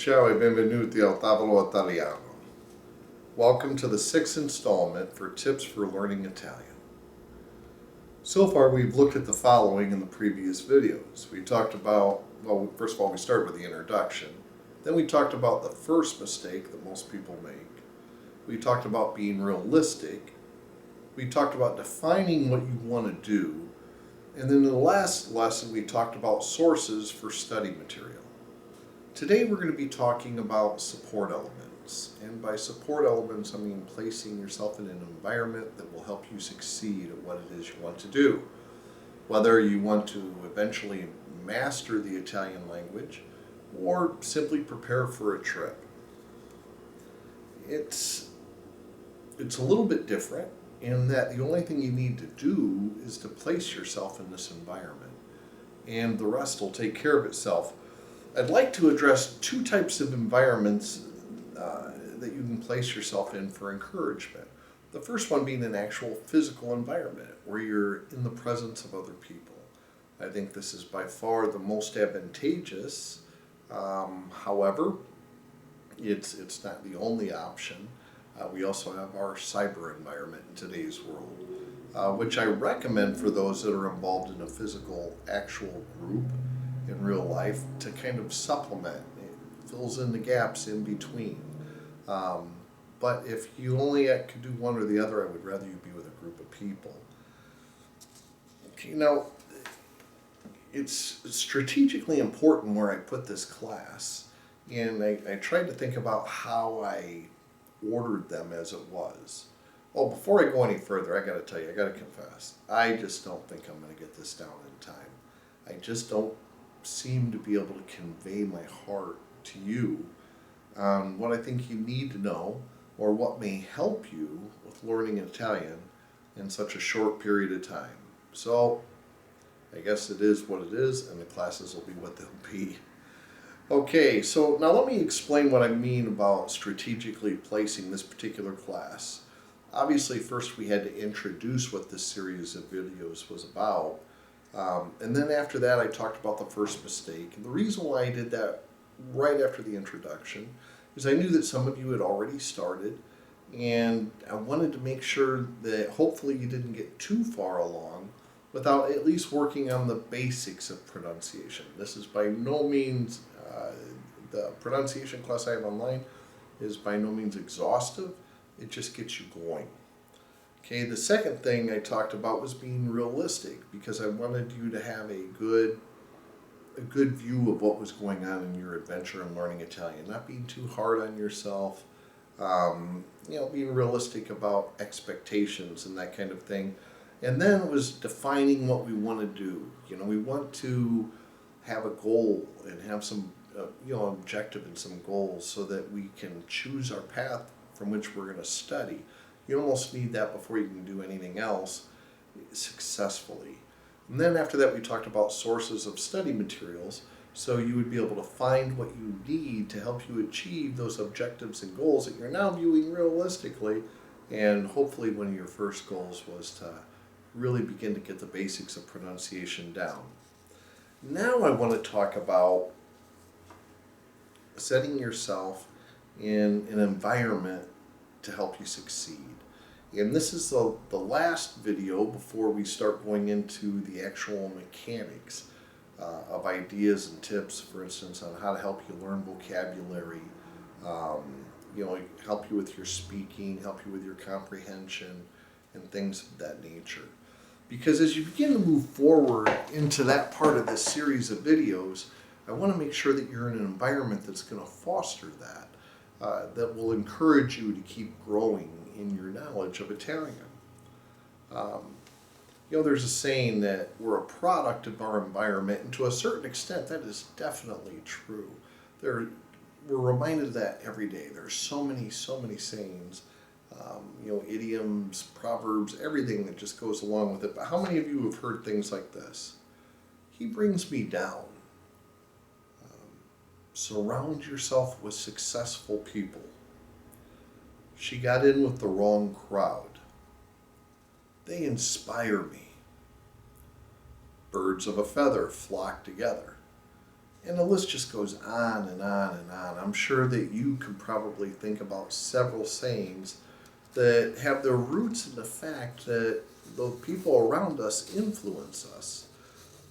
Ciao e benvenuti al tavolo italiano. Welcome to the sixth installment for Tips for Learning Italian. So far we've looked at the following in the previous videos. We talked about, well, first of all we started with the introduction. Then we talked about the first mistake that most people make. We talked about being realistic. We talked about defining what you want to do. And then in the last lesson we talked about sources for study material. Today we're going to be talking about support elements, and by support elements I mean placing yourself in an environment that will help you succeed at what it is you want to do. Whether you want to eventually master the Italian language or simply prepare for a trip. It's a little bit different in that the only thing you need to do is to place yourself in this environment, and the rest will take care of itself. I'd like to address two types of environments that you can place yourself in for encouragement. The first one being an actual physical environment where you're in the presence of other people. I think this is by far the most advantageous. However, it's not the only option. We also have our cyber environment in today's world, which I recommend for those that are involved in a physical, actual group in real life to kind of supplement. It fills in the gaps in between. But if you only could do one or the other, I would rather you be with a group of people. Okay, now, it's strategically important where I put this class, and I tried to think about how I ordered them as it was. Well, before I go any further, I got to tell you, I got to confess, I just don't think I'm going to get this down in time. I just don't seem to be able to convey my heart to you on what I think you need to know or what may help you with learning Italian in such a short period of time. So I guess it is what it is, and the classes will be what they'll be. Okay, so now let me explain what I mean about strategically placing this particular class. Obviously, first we had to introduce what this series of videos was about. And then after that I talked about the first mistake. And the reason why I did that right after the introduction is I knew that some of you had already started, and I wanted to make sure that hopefully you didn't get too far along without at least working on the basics of pronunciation. This is by no means, the pronunciation class I have online is by no means exhaustive. It just gets you going. Okay, the second thing I talked about was being realistic, because I wanted you to have a good view of what was going on in your adventure in learning Italian, not being too hard on yourself, being realistic about expectations and that kind of thing. And then it was defining what we want to do. We want to have a goal and have some objective and some goals so that we can choose our path from which we're going to study. You almost need that before you can do anything else successfully. And then after that we talked about sources of study materials, so you would be able to find what you need to help you achieve those objectives and goals that you're now viewing realistically. And hopefully one of your first goals was to really begin to get the basics of pronunciation down. Now I want to talk about setting yourself in an environment to help you succeed. And this is the last video before we start going into the actual mechanics of ideas and tips, for instance, on how to help you learn vocabulary, help you with your speaking, help you with your comprehension, and things of that nature. Because as you begin to move forward into that part of this series of videos, I want to make sure that you're in an environment that's going to foster that. That will encourage you to keep growing in your knowledge of Italian. There's a saying that we're a product of our environment, and to a certain extent that is definitely true. We're reminded of that every day. There's so many sayings, idioms, proverbs, everything that just goes along with it. But how many of you have heard things like this? He brings me down. Surround yourself with successful people. She got in with the wrong crowd. They inspire me. Birds of a feather flock together. And the list just goes on and on and on. I'm sure that you can probably think about several sayings that have their roots in the fact that the people around us influence us.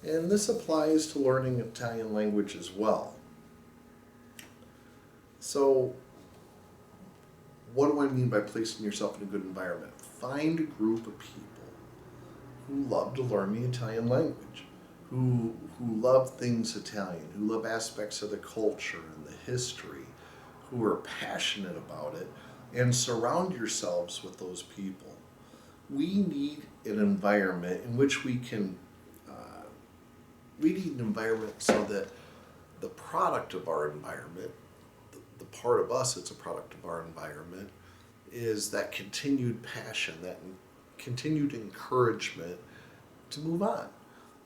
And this applies to learning Italian language as well. So, what do I mean by placing yourself in a good environment? Find a group of people who love to learn the Italian language, who love things Italian, who love aspects of the culture and the history, who are passionate about it, and surround yourselves with those people. We need an environment in which we need an environment so that the product of our environment, the part of us that's a product of our environment, is that continued passion, that continued encouragement to move on.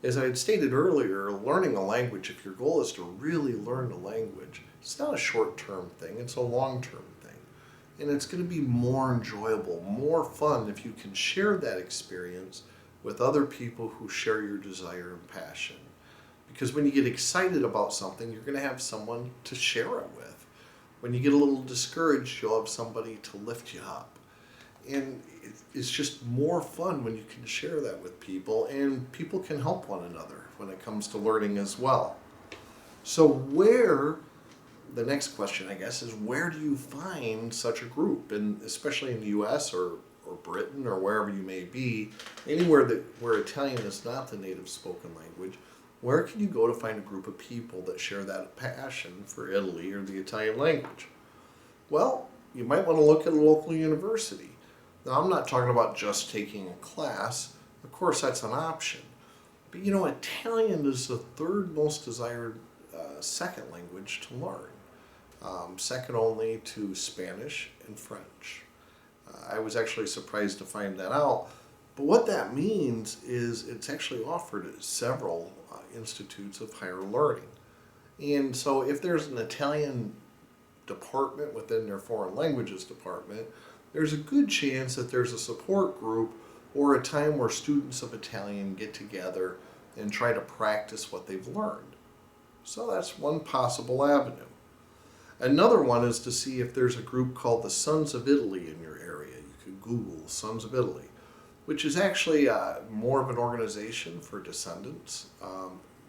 As I had stated earlier, learning a language, if your goal is to really learn a language, it's not a short-term thing, it's a long-term thing. And it's going to be more enjoyable, more fun if you can share that experience with other people who share your desire and passion. Because when you get excited about something, you're going to have someone to share it with. When you get a little discouraged, you'll have somebody to lift you up. And it's just more fun when you can share that with people, and people can help one another when it comes to learning as well. So the next question, I guess, is where do you find such a group? And especially in the US or Britain or wherever you may be, anywhere where Italian is not the native spoken language, where can you go to find a group of people that share that passion for Italy or the Italian language? Well, you might want to look at a local university. Now, I'm not talking about just taking a class. Of course, that's an option. But Italian is the third most desired second language to learn, second only to Spanish and French. I was actually surprised to find that out. But what that means is it's actually offered at several institutes of higher learning. And so if there's an Italian department within their foreign languages department, there's a good chance that there's a support group or a time where students of Italian get together and try to practice what they've learned. So that's one possible avenue. Another one is to see if there's a group called the Sons of Italy in your area. You could Google Sons of Italy, which is actually more of an organization for descendants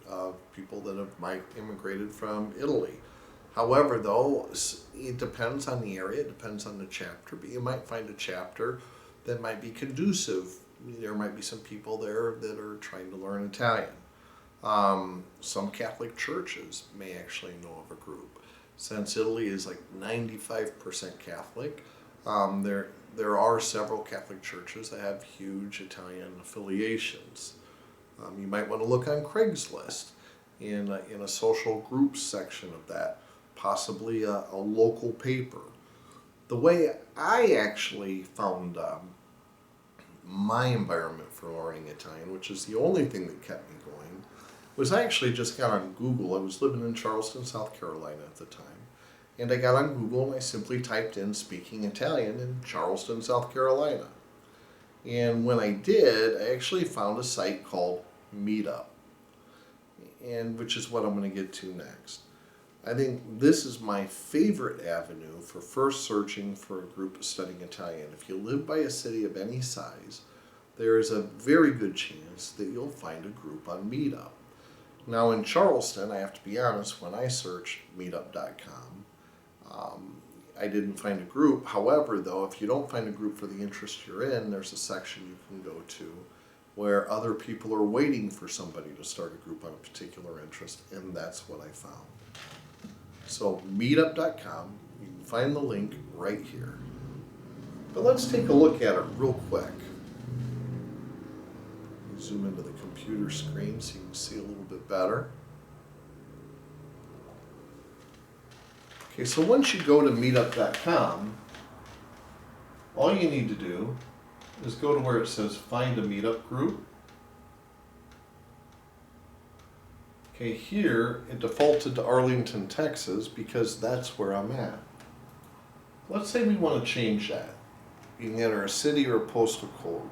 of people that have immigrated from Italy. However, though, it depends on the area, it depends on the chapter, but you might find a chapter that might be conducive. There might be some people there that are trying to learn Italian. Some Catholic churches may actually know of a group. Since Italy is like 95% Catholic, there are several Catholic churches that have huge Italian affiliations. You might want to look on Craigslist in a social groups section of that, possibly a local paper. The way I actually found my environment for learning Italian, which is the only thing that kept me going, was I actually just got on Google. I was living in Charleston, South Carolina at the time. And I got on Google and I simply typed in speaking Italian in Charleston, South Carolina. And when I did, I actually found a site called Meetup, and which is what I'm going to get to next. I think this is my favorite avenue for first searching for a group studying Italian. If you live by a city of any size, there is a very good chance that you'll find a group on Meetup. Now in Charleston, I have to be honest, when I searched Meetup.com, I didn't find a group. However, though, if you don't find a group for the interest you're in, there's a section you can go to where other people are waiting for somebody to start a group on a particular interest, and that's what I found. So Meetup.com, you can find the link right here. But let's take a look at it real quick. Zoom into the computer screen so you can see a little bit better. Okay, so once you go to Meetup.com, all you need to do is go to where it says Find a Meetup Group. Okay, here it defaulted to Arlington, Texas, because that's where I'm at. Let's say we want to change that. You can enter a city or a postal code.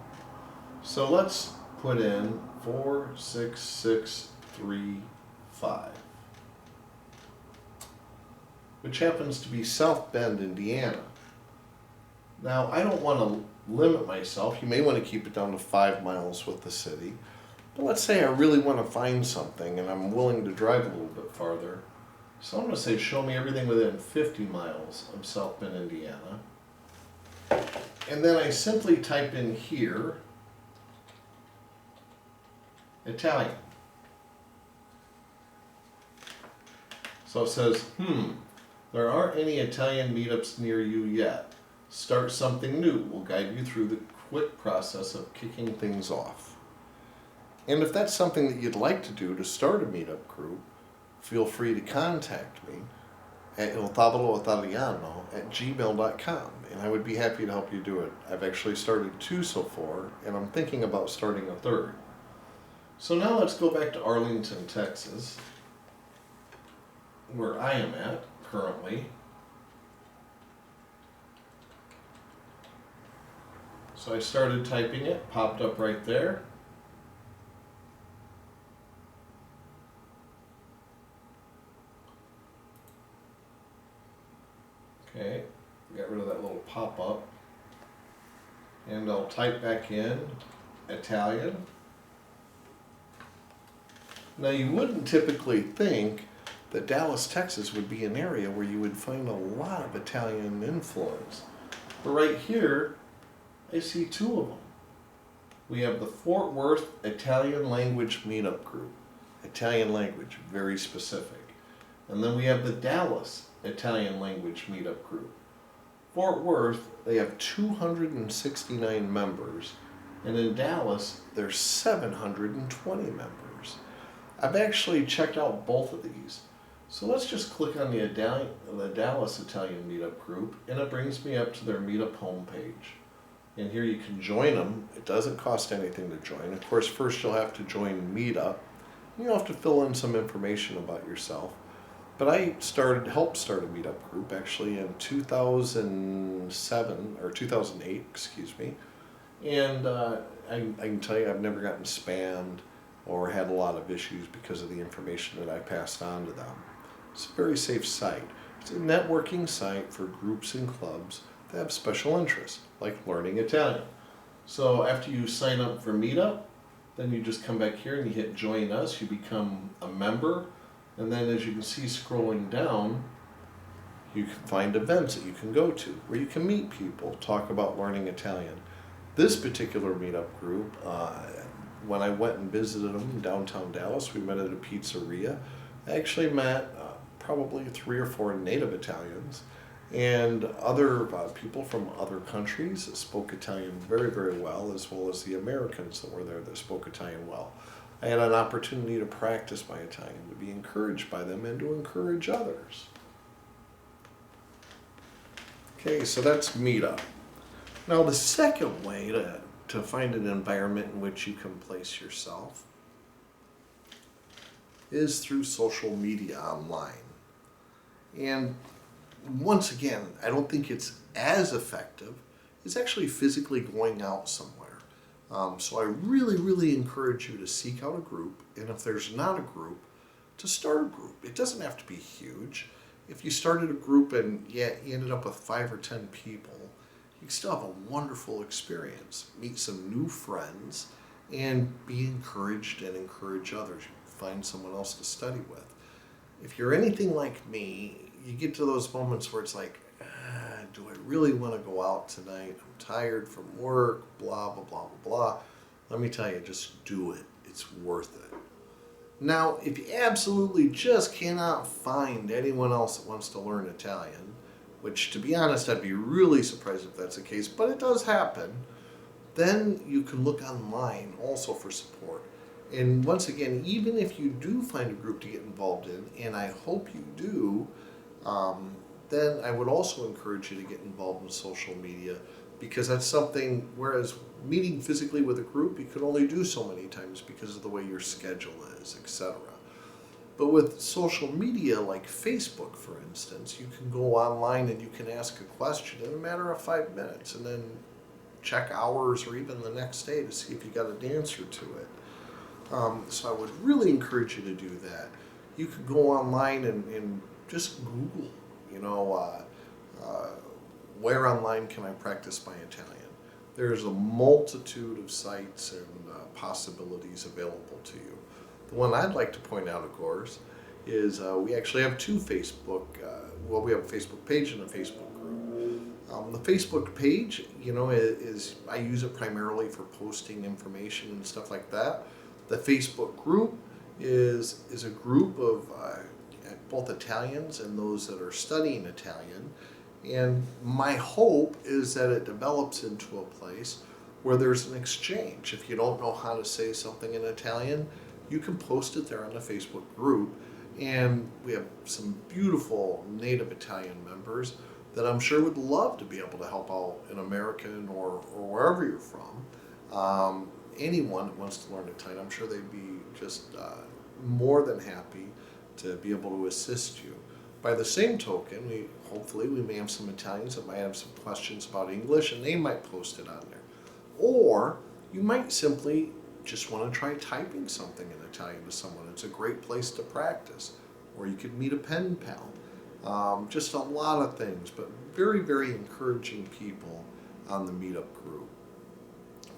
So let's put in 46635. which happens to be South Bend, Indiana. Now, I don't want to limit myself. You may want to keep it down to 5 miles with the city. But let's say I really want to find something and I'm willing to drive a little bit farther. So I'm going to say show me everything within 50 miles of South Bend, Indiana. And then I simply type in here, Italian. So it says, there aren't any Italian meetups near you yet. Start something new. We'll guide you through the quick process of kicking things off. And if that's something that you'd like to do to start a meetup group, feel free to contact me at iltavoloitaliano@gmail.com, and I would be happy to help you do it. I've actually started 2 so far, and I'm thinking about starting a 3rd. So now let's go back to Arlington, Texas, where I am at currently. So I started typing it, popped up right there. Okay, get rid of that little pop-up. And I'll type back in Italian. Now you wouldn't typically think that Dallas, Texas would be an area where you would find a lot of Italian influence. But right here, I see 2 of them. We have the Fort Worth Italian Language Meetup Group. Italian language, very specific. And then we have the Dallas Italian Language Meetup Group. Fort Worth, they have 269 members, and in Dallas, there's 720 members. I've actually checked out both of these. So let's just click on the Dallas Italian Meetup Group, and it brings me up to their Meetup homepage. And here you can join them. It doesn't cost anything to join. Of course, first you'll have to join Meetup. You'll have to fill in some information about yourself. But I helped start a meetup group actually in 2007 or 2008, excuse me. And I can tell you I've never gotten spammed or had a lot of issues because of the information that I passed on to them. It's a very safe site. It's a networking site for groups and clubs that have special interests, like learning Italian. So after you sign up for Meetup, then you just come back here and you hit Join Us. You become a member. And then as you can see scrolling down, you can find events that you can go to, where you can meet people, talk about learning Italian. This particular meetup group, when I went and visited them in downtown Dallas, we met at a pizzeria. I actually met probably 3 or 4 native Italians and other people from other countries that spoke Italian very, very well, as the Americans that were there that spoke Italian well. I had an opportunity to practice my Italian, to be encouraged by them, and to encourage others. Okay, so that's Meetup. Now the second way to find an environment in which you can place yourself is through social media online. And once again, I don't think it's as effective as actually physically going out somewhere. So I really, really encourage you to seek out a group, and if there's not a group, to start a group. It doesn't have to be huge. If you started a group and you ended up with 5 or 10 people, you can still have a wonderful experience. Meet some new friends and be encouraged and encourage others. Find someone else to study with. If you're anything like me, you get to those moments where it's like, do I really want to go out tonight? I'm tired from work, blah, blah, blah, blah, blah. Let me tell you, just do it. It's worth it. Now, if you absolutely just cannot find anyone else that wants to learn Italian, which to be honest, I'd be really surprised if that's the case, but it does happen, then you can look online also for support. And once again, even if you do find a group to get involved in, and I hope you do, then I would also encourage you to get involved in social media, because that's something, whereas meeting physically with a group, you could only do so many times because of the way your schedule is, etc. But with social media like Facebook, for instance, you can go online and you can ask a question in a matter of 5 minutes and then check hours or even the next day to see if you got an answer to it. So I would really encourage you to do that. You could go online and just Google You know, where online can I practice my Italian? There's a multitude of sites and possibilities available to you. The one I'd like to point out, of course, is we actually have two Facebook, well, we have a Facebook page and a Facebook group. The Facebook page, you know, is I use it primarily for posting information and stuff like that. The Facebook group is a group of both Italians and those that are studying Italian. And my hope is that it develops into a place where there's an exchange. If you don't know how to say something in Italian, you can post it there on the Facebook group. And we have some beautiful native Italian members that I'm sure would love to be able to help out an American or wherever you're from. Anyone that wants to learn Italian, I'm sure they'd be just more than happy to be able to assist you. By the same token, hopefully we may have some Italians that might have some questions about English, and they might post it on there. Or you might simply just want to try typing something in Italian to someone. It's a great place to practice. Or you could meet a pen pal. Just a lot of things, but very, very encouraging people on the Meetup group.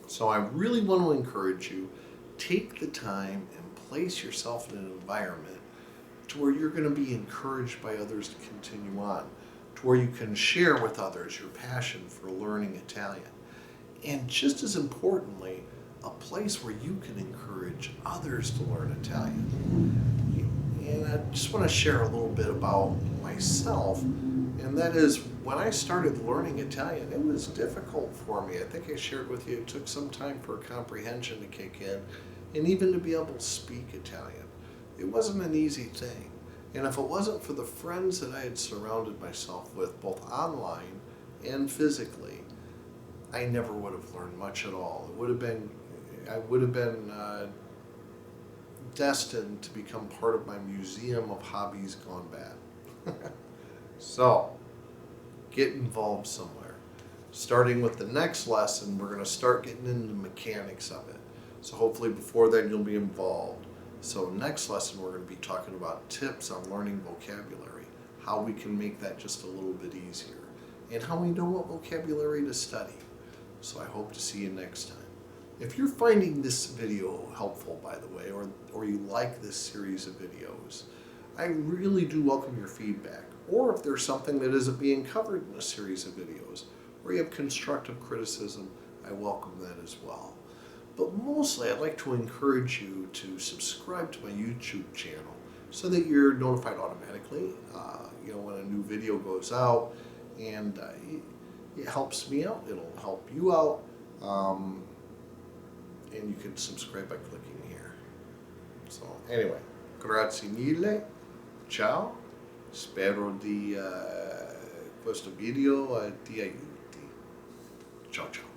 So I really want to encourage you, take the time and place yourself in an environment to where you're going to be encouraged by others to continue on, to where you can share with others your passion for learning Italian. And just as importantly, a place where you can encourage others to learn Italian. And I just want to share a little bit about myself, and that is when I started learning Italian, it was difficult for me. I think I shared with you, it took some time for comprehension to kick in, and even to be able to speak Italian. It wasn't an easy thing. And if it wasn't for the friends that I had surrounded myself with, both online and physically, I never would have learned much at all. I would have been destined to become part of my museum of hobbies gone bad. So, get involved somewhere. Starting with the next lesson, we're going to start getting into the mechanics of it. So hopefully before then you'll be involved. So next lesson we're going to be talking about tips on learning vocabulary, how we can make that just a little bit easier, and how we know what vocabulary to study. So I hope to see you next time. If you're finding this video helpful, by the way, or you like this series of videos, I really do welcome your feedback. Or if there's something that isn't being covered in a series of videos, or you have constructive criticism, I welcome that as well. But mostly I'd like to encourage you to subscribe to my YouTube channel so that you're notified automatically when a new video goes out, and it helps me out, it'll help you out, and you can subscribe by clicking here. So anyway, grazie mille, ciao, spero di questo video ti aiuti. Ciao ciao.